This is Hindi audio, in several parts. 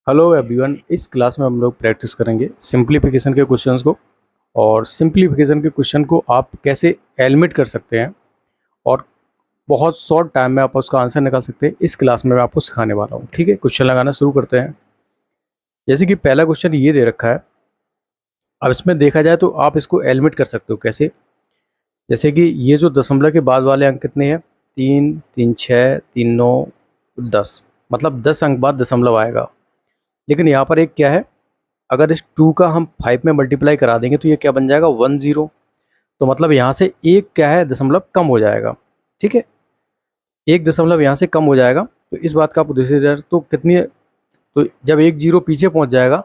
Hello everyone. इस क्लास में हम लोग प्रैक्टिस करेंगे सिंप्लीफिकेशन के क्वेश्चंस को। और सिंप्लीफिकेशन के क्वेश्चन को आप कैसे एलिमिनेट कर सकते हैं और बहुत शॉर्ट टाइम में आप उसका आंसर निकाल सकते हैं, इस क्लास में मैं आपको सिखाने वाला हूँ। ठीक है, क्वेश्चन लगाना शुरू करते हैं। जैसे कि पहला क्वेश्चन ये दे रखा है। अब इसमें देखा जाए तो आप इसको एलिमिनेट कर सकते हो कैसे। जैसे कि ये जो दशमलव के बाद वाले अंक कितने हैं, 3, 3, 6, 3, 9, 10, मतलब 10 अंक बाद दशमलव आएगा। लेकिन यहाँ पर एक क्या है, अगर इस 2 का हम 5 में मल्टीप्लाई करा देंगे तो ये क्या बन जाएगा, 10। तो मतलब यहाँ से एक क्या है, दशमलव कम हो जाएगा। ठीक है, एक दशमलव यहाँ से कम हो जाएगा। तो इस बात का आप उद्देश्य जाए तो कितनी, तो जब एक जीरो पीछे पहुँच जाएगा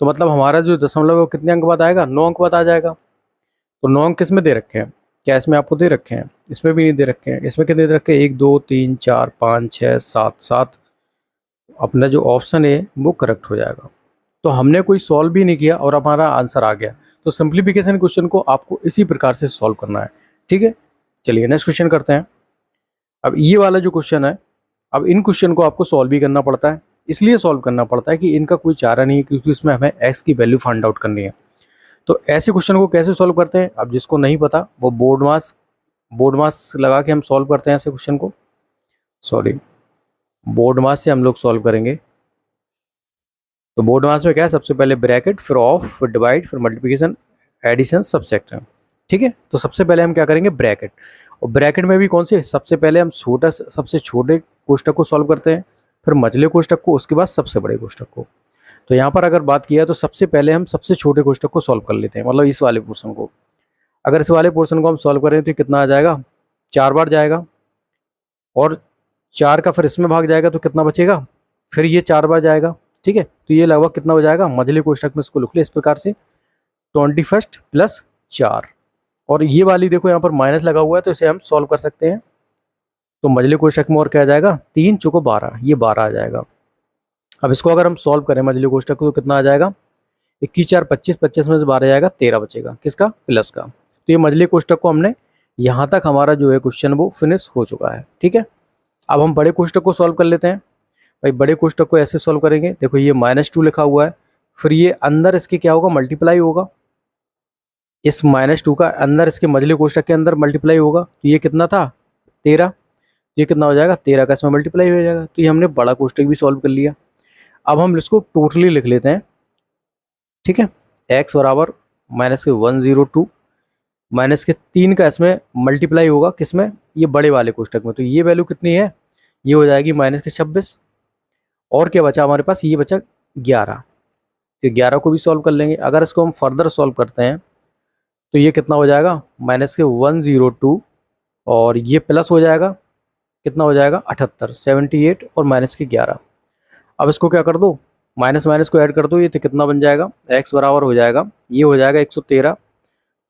तो मतलब हमारा जो दशमलव है वो कितने अंक बाद आएगा, 9 अंक बाद आ जाएगा। तो 9 अंक किस में दे रखे हैं, क्या इसमें आपको दे रखे हैं? इसमें भी नहीं दे रखे हैं। इसमें कितने दे रखे हैं, 1, 2, 3, 4, 5, 6, 7, 7। अपना जो ऑप्शन है वो करेक्ट हो जाएगा। तो हमने कोई सॉल्व भी नहीं किया और हमारा आंसर आ गया। तो सिंप्लीफिकेशन क्वेश्चन को आपको इसी प्रकार से सॉल्व करना है। ठीक है, चलिए नेक्स्ट क्वेश्चन करते हैं। अब ये वाला जो क्वेश्चन है, अब इन क्वेश्चन को आपको सॉल्व भी करना पड़ता है। इसलिए सॉल्व करना पड़ता है कि इनका कोई चारा नहीं है, क्योंकि इसमें हमें एक्स की वैल्यू फाइंड आउट करनी है। तो ऐसे क्वेश्चन को कैसे सॉल्व करते हैं, अब जिसको नहीं पता वो बोर्ड मास लगा के हम सॉल्व करते हैं ऐसे क्वेश्चन को। सॉरी, बोर्ड मास से हम लोग सॉल्व करेंगे। तो बोर्ड मास में क्या है, सबसे पहले ब्रैकेट, फिर ऑफ, फिर डिवाइड, फिर मल्टीप्लिकेशन, एडिशन, सबसेक्शन। ठीक है, तो सबसे पहले हम क्या करेंगे, ब्रैकेट। और ब्रैकेट में भी कौन से, सबसे पहले हम सबसे छोटे कोष्ठक को सॉल्व करते हैं, फिर मझले कोष्ठक को, उसके बाद सबसे बड़े कोष्ठक को। तो यहाँ पर अगर बात किया तो सबसे पहले हम सबसे छोटे कोष्ठक को सॉल्व कर लेते हैं, मतलब इस वाले पोर्शन को। अगर इस वाले पोर्शन को हम सॉल्व करें तो कितना आ जाएगा, 4 बार जाएगा, और 4 का फिर इसमें भाग जाएगा तो कितना बचेगा, फिर ये 4 बार जाएगा। ठीक है, तो ये लगभग कितना हो जाएगा, मझले कोष्ठक में इसको लिख ले इस प्रकार से, 21 प्लस 4। और ये वाली देखो यहाँ पर माइनस लगा हुआ है, तो इसे हम सॉल्व कर सकते हैं। तो मझले कोष्ठक में और क्या आ जाएगा, 3 चौको 12, ये 12 आ जाएगा। अब इसको अगर हम सॉल्व करें मझले कोष्ठक को तो कितना आ जाएगा, 21, 4, 25, 25 में से 12 जाएगा, 13 बचेगा, किसका, प्लस का। तो ये मझले कोष्ठक को हमने, यहाँ तक हमारा जो है क्वेश्चन वो फिनिश हो चुका है। ठीक है, अब हम बड़े कोष्ठक को सॉल्व कर लेते हैं। भाई बड़े कोष्ठक को ऐसे सॉल्व करेंगे, देखो ये -2 लिखा हुआ है, फिर ये अंदर इसके क्या होगा, मल्टीप्लाई होगा। इस -2 का अंदर इसके मझले कोष्ठक के अंदर मल्टीप्लाई होगा, तो ये कितना था, 13। ये कितना हो जाएगा, 13 का इसमें मल्टीप्लाई हो जाएगा। तो ये हमने बड़ा कोष्ठक भी सॉल्व कर लिया। अब हम इसको टोटली लिख लेते हैं। ठीक है, x बराबर -102 माइनस के 3 का इसमें मल्टीप्लाई होगा किसमें, ये बड़े वाले कोष्ठक में। तो ये वैल्यू कितनी है, ये हो जाएगी -26। और क्या बचा हमारे पास, ये बचा 11। तो 11 को भी सॉल्व कर लेंगे। अगर इसको हम फर्दर सॉल्व करते हैं तो ये कितना हो जाएगा, -102, और ये प्लस हो जाएगा, कितना हो जाएगा, 78, 78 और -11। अब इसको क्या कर दो, माइनस माइनस को ऐड कर दो, ये तो कितना बन जाएगा, x बराबर हो जाएगा, ये हो जाएगा 113।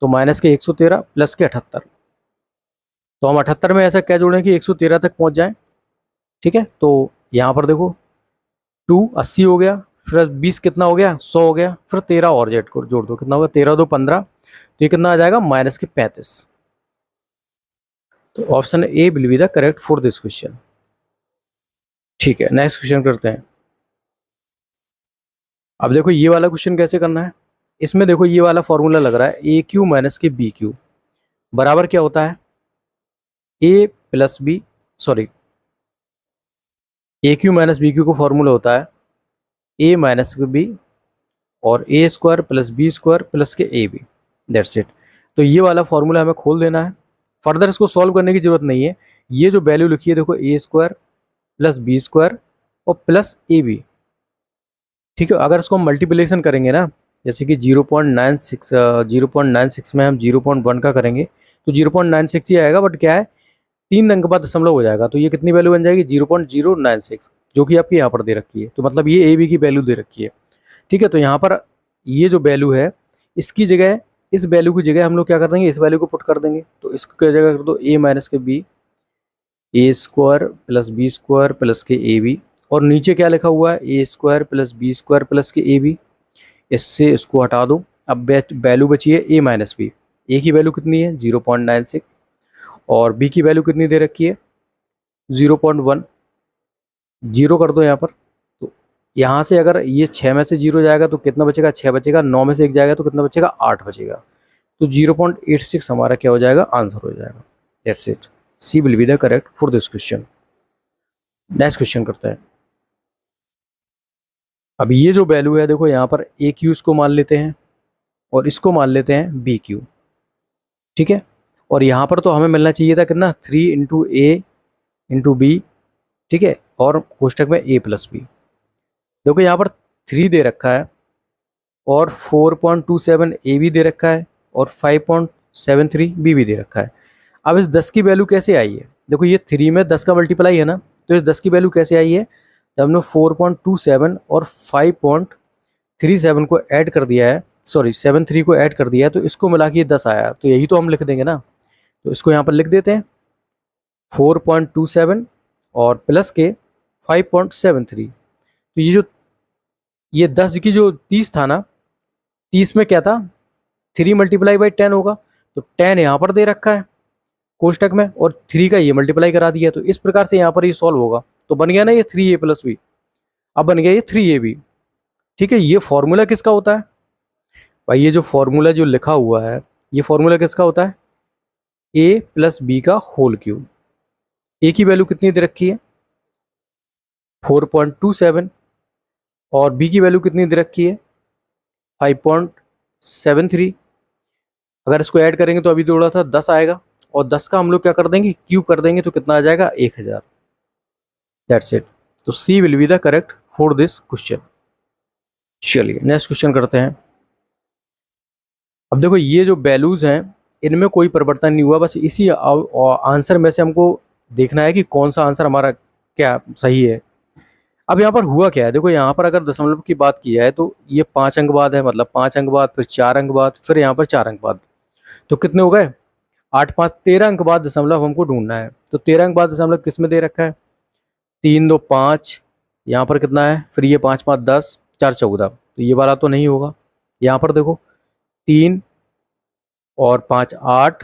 तो माइनस के 113 प्लस के 78। तो हम 78 में ऐसा क्या जोड़ें कि 113 तक पहुंच जाएं। ठीक है, तो यहाँ पर देखो 2 80 हो गया, फिर 20 कितना हो गया, 100 हो गया, फिर 13 और जेड को जोड़ दो, कितना होगा, 13 2 15। तो ये कितना आ जाएगा, -35। तो option A will be the correct for this question. ठीक है, नेक्स्ट क्वेश्चन करते हैं। अब देखो ये वाला क्वेश्चन कैसे करना है। इसमें देखो ये वाला फॉर्मूला लग रहा है, ए क्यू माइनस के बी क्यू बराबर क्या होता है, A plus B, sorry, A cube minus B cube को फॉर्मूला होता है ए माइनस के बी और A square plus B square plus के ए बी, दैट्स इट। तो ये वाला फॉर्मूला हमें खोल देना है। फर्दर इसको सॉल्व करने की जरूरत नहीं है। ये जो वैल्यू लिखी है देखो, ए स्क्वायर प्लस बी स्क्वायर और प्लस ए बी। ठीक है, अगर इसको हम मल्टीप्लिकेशन करेंगे ना, जैसे कि 0.96 में हम 0.1 का करेंगे तो 0.96 ही आएगा, बट क्या है, 3 अंक बाद दशमलव हो जाएगा। तो ये कितनी वैल्यू बन जाएगी, 0.096, जो कि आपकी यहाँ पर दे रखी है। तो मतलब ये ए बी की वैल्यू दे रखी है। ठीक है, तो यहाँ पर ये जो वैल्यू है, इसकी जगह, इस वैल्यू की जगह हम लोग क्या कर देंगे, इस वैल्यू को पुट कर देंगे। तो इसको क्या जगह कर दो, ए माइनस के B, A square plus B square plus के ए बी, और नीचे क्या लिखा हुआ है, A square plus B square plus के ए बी। इससे इसको हटा दो। अब वैल्यू बची है ए माइनस बी। ए की वैल्यू कितनी है, 0.96, और बी की वैल्यू कितनी दे रखी है, 0.1। जीरो कर दो यहाँ पर। तो यहाँ से अगर ये 6 में से 0 जाएगा तो कितना बचेगा, 6 बचेगा। 9 में से 1 जाएगा तो कितना बचेगा, 8 बचेगा। तो 0.86 हमारा क्या हो जाएगा, आंसर हो जाएगा। That's it, C will be the correct for this question. Next question करते हैं। अब ये जो वैल्यू है देखो, यहाँ पर ए क्यू इसको मान लेते हैं और इसको मान लेते हैं बी क्यू, ठीक है। और यहाँ पर तो हमें मिलना चाहिए था कितना, 3 इंटू ए इंटू बी, ठीक है, और कोष्टक में ए प्लस बी। देखो यहाँ पर 3 दे रखा है और 4.27 ए भी दे रखा है और 5.73 बी भी दे रखा है। अब इस 10 की वैल्यू कैसे आई है, देखो ये 3 में 10 का मल्टीप्लाई है ना, तो इस 10 की वैल्यू कैसे आई है, तो हमने 4.27 और 5.37 को ऐड कर दिया है, सॉरी 73 को ऐड कर दिया है, तो इसको मिला के ये 10 आया। तो यही तो हम लिख देंगे ना, तो इसको यहाँ पर लिख देते हैं 4.27 और प्लस के 5.73। तो ये 10 की जो 30 था ना, 30 में क्या था, 3 मल्टीप्लाई बाई 10 होगा, तो 10 यहाँ पर दे रखा है कोष्टक में और 3 का ये मल्टीप्लाई करा दिया। तो इस प्रकार से यहाँ पर ये सॉल्व होगा। तो बन गया ना ये 3a प्लस बी, अब बन गया ये 3ab, ठीक है। ये फॉर्मूला किसका होता है भाई, ये जो फॉर्मूला जो लिखा हुआ है ये फॉर्मूला किसका होता है, a प्लस बी का होल क्यूब। ए की वैल्यू कितनी दे रखी है, 4.27 और बी की वैल्यू कितनी दे रखी है, 5.73। अगर इसको ऐड करेंगे तो अभी जोड़ा था 10 आएगा और 10 का हम लोग क्या कर देंगे, क्यूब कर देंगे, तो कितना आ जाएगा, 1000। That's it. तो C will be the correct for this question. चलिए नेक्स्ट क्वेश्चन करते हैं। अब देखो ये जो वैल्यूज हैं इनमें कोई परिवर्तन नहीं हुआ, बस इसी आंसर में से हमको देखना है कि कौन सा आंसर हमारा क्या सही है। अब यहाँ पर हुआ क्या है, देखो यहाँ पर अगर दशमलव की बात की जाए तो ये 5 अंक बाद है, मतलब 5 अंक बाद, फिर 4 अंक बाद, फिर यहाँ पर 4 अंक बाद, तो कितने हो गए, 8 5 13 अंक बाद दशमलव हमको ढूंढना है। तो 13 अंक बाद दशमलव किस में दे रखा है, 3 2 5, यहाँ पर कितना है, फिर ये 5 5 10, 4 14, तो ये वाला तो नहीं होगा। यहाँ पर देखो 3 और 5 8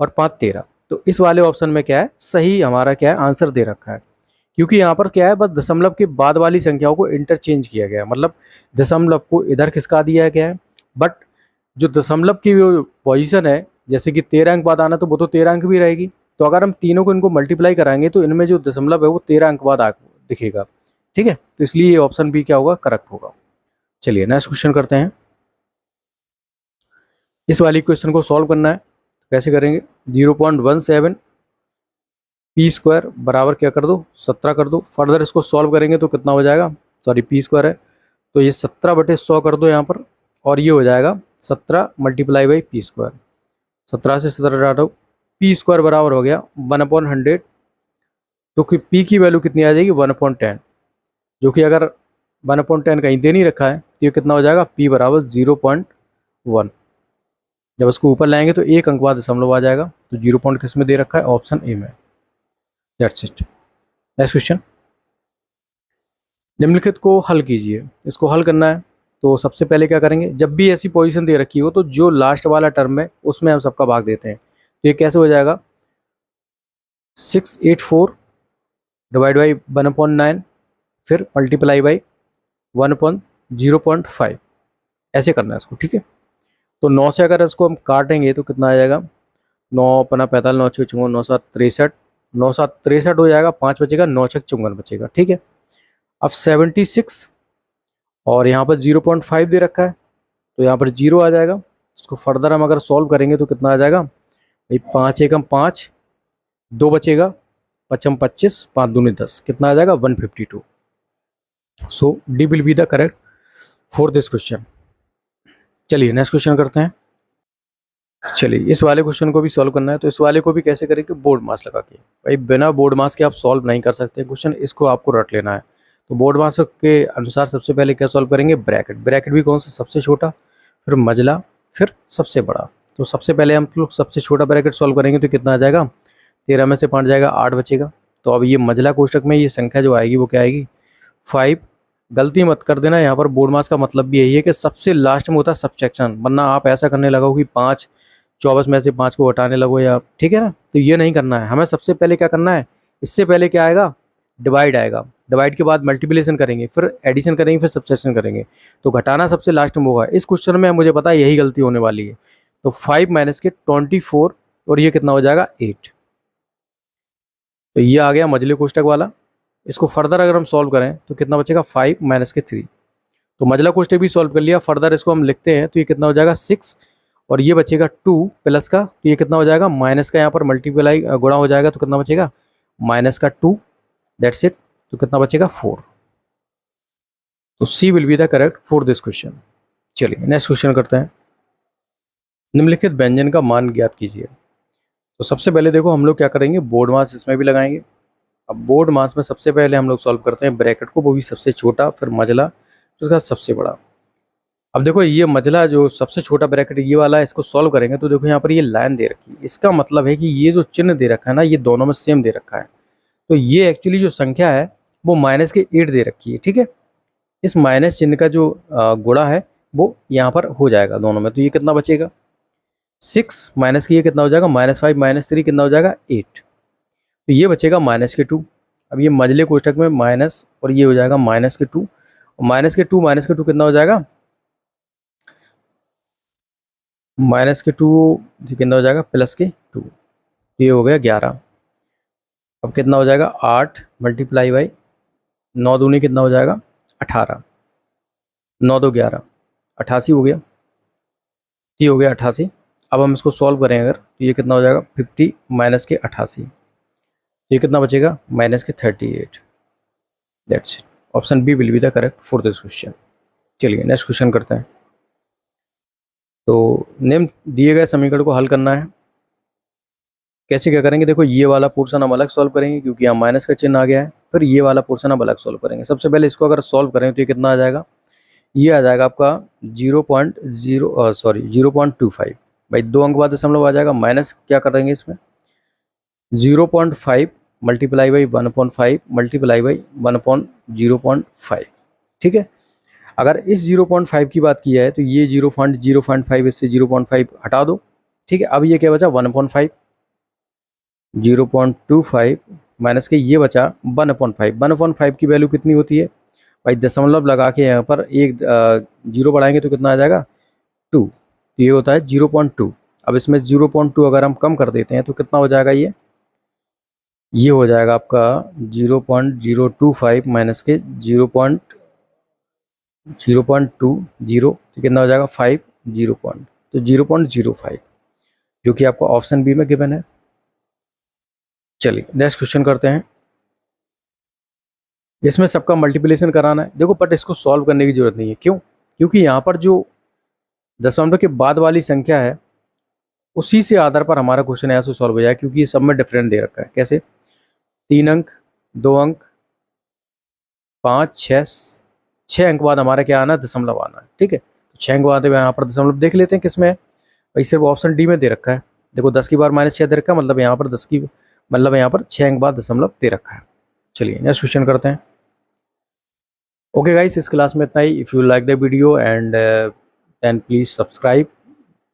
और 5 13, तो इस वाले ऑप्शन में क्या है, सही हमारा क्या है, आंसर दे रखा है। क्योंकि यहाँ पर क्या है, बस दशमलव के बाद वाली संख्याओं को इंटरचेंज किया गया है, मतलब दशमलव को इधर खिसका दिया गया है, बट जो दशमलव की जो पोजीशन है, जैसे कि 13 अंक बाद आना, तो वो तो 13 अंक भी रहेगी। तो अगर हम तीनों को इनको मल्टीप्लाई कराएंगे तो इनमें जो दशमलव है वो 13 अंक बाद दिखेगा, ठीक है। तो इसलिए ये ऑप्शन भी क्या होगा, करेक्ट होगा। चलिए नेक्स्ट क्वेश्चन करते हैं। इस वाली क्वेश्चन को सॉल्व करना है, तो कैसे करेंगे, 0.17 पी स्क्वायर बराबर क्या कर दो, 17 कर दो। फर्दर इसको सॉल्व करेंगे तो कितना हो जाएगा, सॉरी पी स्क्वायर है, तो ये 17/100 कर दो यहाँ पर, और ये हो जाएगा 17 मल्टीप्लाई बाई पी स्क्वायर। 17 से 17 हटाओ, पी स्क्वायर बराबर हो गया 1/100। तो कि पी की वैल्यू कितनी आ जाएगी, 1/10, जो कि अगर 1/10 कहीं दे नहीं रखा है तो ये कितना हो जाएगा, पी बराबर 0.1। जब इसको ऊपर लाएंगे तो एक अंक बाद दशमलव आ जाएगा, तो 0 पॉइंट किस में दे रखा है, ऑप्शन ए में। That's it. नेक्स्ट क्वेश्चन, निम्नलिखित को हल कीजिए। इसको हल करना है तो सबसे पहले क्या करेंगे, जब भी ऐसी पोजीशन दे रखी हो तो जो लास्ट वाला टर्म है उसमें हम सबका भाग देते हैं। तो ये कैसे हो जाएगा, 684 डिवाइड बाई 1/9, फिर मल्टीप्लाई बाई 1/0.5, ऐसे करना है इसको, ठीक है। तो 9 से अगर इसको हम काटेंगे तो कितना आ जाएगा, 9 पना 45, 9 6 54, 9 7 63, 9 7 63 हो जाएगा, 5 बचेगा, 9 6 54 बचेगा, ठीक है। अब 76 और यहाँ पर 0.5 दे रखा है, तो यहाँ पर 0 आ जाएगा। इसको फर्दर हम अगर सॉल्व करेंगे तो कितना आ जाएगा भाई, 5 एकम 5, 2 बचेगा, 5 25, 5 दूनी 10, कितना आ जाएगा, 152। So D will be the correct for this question. चलिए नेक्स्ट क्वेश्चन करते हैं। चलिए इस वाले क्वेश्चन को भी सॉल्व करना है, तो इस वाले को भी कैसे करेंगे, बोर्ड मास लगा के। भाई बिना बोर्ड मास के आप सॉल्व नहीं कर सकते क्वेश्चन, इसको आपको रट लेना है। तो बोर्ड मास के अनुसार सबसे पहले क्या सॉल्व करेंगे, ब्रैकेट। ब्रैकेट भी कौन सा, सबसे छोटा, फिर मजला, फिर सबसे बड़ा। तो सबसे पहले हम लोग सबसे छोटा ब्रैकेट सॉल्व करेंगे तो कितना आ जाएगा, 13 में से 5 जाएगा, 8 बचेगा। तो अब ये मजला कोष्टक में ये संख्या जो आएगी वो क्या आएगी, 5। गलती मत कर देना, यहाँ पर बोर्ड मास का मतलब भी यही है कि सबसे लास्ट में होता है सब्ट्रैक्शन, वरना आप ऐसा करने लगो कि 5 24 में से 5 को हटाने लगो या, ठीक है ना। तो ये नहीं करना है हमें, सबसे पहले क्या करना है, इससे पहले क्या आएगा, डिवाइड आएगा, डिवाइड के बाद मल्टीप्लिकेशन करेंगे, फिर एडिशन करेंगे, फिर सब्ट्रैक्शन करेंगे, तो घटाना सबसे लास्ट में होगा। इस क्वेश्चन में मुझे पता है यही गलती होने वाली है। तो 5 माइनस के 24 और ये कितना हो जाएगा 8। तो ये आ गया मझले कोष्टक वाला। इसको फर्दर अगर हम सॉल्व करें तो कितना बचेगा 5 माइनस के 3। तो मझला कोष्टक भी सॉल्व कर लिया। फर्दर इसको हम लिखते हैं तो ये कितना हो जाएगा 6 और ये बचेगा 2 प्लस का, तो ये कितना हो जाएगा माइनस का, यहाँ पर मल्टीप्लाई गुणा हो जाएगा तो कितना बचेगा माइनस का 2, दैट्स इट। तो कितना बचेगा 4। तो C will be the correct for this question. चलिए नेक्स्ट क्वेश्चन करते हैं। निम्नलिखित व्यंजन का मान ज्ञात कीजिए। तो सबसे पहले देखो हम लोग क्या करेंगे, बोर्ड मास इसमें भी लगाएंगे। अब बोर्ड मास में सबसे पहले हम लोग सॉल्व करते हैं ब्रैकेट को, वो भी सबसे छोटा, फिर मझला, फिर उसका सबसे बड़ा। अब देखो ये मझला जो सबसे छोटा ब्रैकेट ये वाला है, इसको सॉल्व करेंगे तो देखो यहाँ पर ये लाइन दे रखी है। इसका मतलब है कि ये जो चिन्ह दे रखा है ना, ये दोनों में सेम दे रखा है। तो ये एक्चुअली जो संख्या है वो माइनस के 8 दे रखी है, ठीक है। इस माइनस चिन्ह का जो गुणा है वो यहाँ पर हो जाएगा दोनों में। तो ये कितना बचेगा 6 माइनस के ये कितना हो जाएगा -5 -3 कितना हो जाएगा 8। तो ये बचेगा -2। अब ये मझले कोष्ठक में माइनस और ये हो जाएगा -2, और -2 कितना हो जाएगा -2 कितना हो जाएगा +2। ये हो गया 11। अब कितना हो जाएगा 8 मल्टीप्लाई बाई 9 दूनी कितना हो जाएगा 18, 9 2 11, 88 हो गया। ये हो गया 88। अब हम इसको सॉल्व करें अगर तो ये कितना हो जाएगा 50 माइनस के 88, ये कितना बचेगा माइनस के 38। That's it. Option B will be the correct for this question. चलिए नेक्स्ट क्वेश्चन करते हैं। तो निम्न दिए गए समीकरण को हल करना है। कैसे क्या करेंगे, देखो ये वाला पोर्शन हम अलग सॉल्व करेंगे क्योंकि यहाँ माइनस का चिन्ह आ गया है, फिर ये वाला पोर्शन हम अलग सॉल्व करेंगे। सबसे पहले इसको अगर सॉल्व करें तो ये कितना आ जाएगा, ये आ जाएगा आपका 0.25 भाई 2 अंक बाद दशमलव आ जाएगा। माइनस क्या करेंगे इसमें 0.5 मल्टीप्लाई बाई 1/5 मल्टीप्लाई बाई 1/0.5, ठीक है। अगर इस 0.5 की बात की जाए तो ये 0.05 इससे 0.5 हटा दो, ठीक है। अब ये क्या बचा 1/5, 0.25 माइनस के ये बचा 1/5। 1/5 की वैल्यू कितनी होती है भाई, दशमलव लगा के यहाँ पर एक 0 बढ़ाएंगे तो कितना आ जाएगा 2, तो ये होता है 0.2। अब इसमें 0.2 अगर हम कम कर देते हैं तो कितना हो जाएगा, ये हो जाएगा आपका 0.025 माइनस के 0.020, तो कितना हो जाएगा 5 तो 0.05, जो कि आपको ऑप्शन बी में गिवन है। चलिए नेक्स्ट क्वेश्चन करते हैं। इसमें सबका मल्टीप्लिकेशन कराना है देखो, बट इसको सॉल्व करने की जरूरत नहीं है। क्यों, क्योंकि यहाँ पर जो दशमलव के बाद वाली संख्या है उसी से आधार पर हमारा क्वेश्चन ऐसे सॉल्व हो जाए, क्योंकि ये सब में डिफरेंट दे रखा है। कैसे 3 अंक 2 अंक 5 6 अंक बाद हमारा क्या आना है दशमलव आना है, ठीक है। तो 6 अंक बाद यहाँ पर दशमलव देख लेते हैं किसमें है भाई, सिर्फ ऑप्शन डी में दे रखा है। देखो 10 की बार -6 दे रखा है, मतलब यहाँ पर 6 अंक बाद दशमलव दे रखा है। चलिए नेक्स्ट क्वेश्चन करते हैं। ओके गाइस, इस क्लास में इतना ही। If you like the video and then please subscribe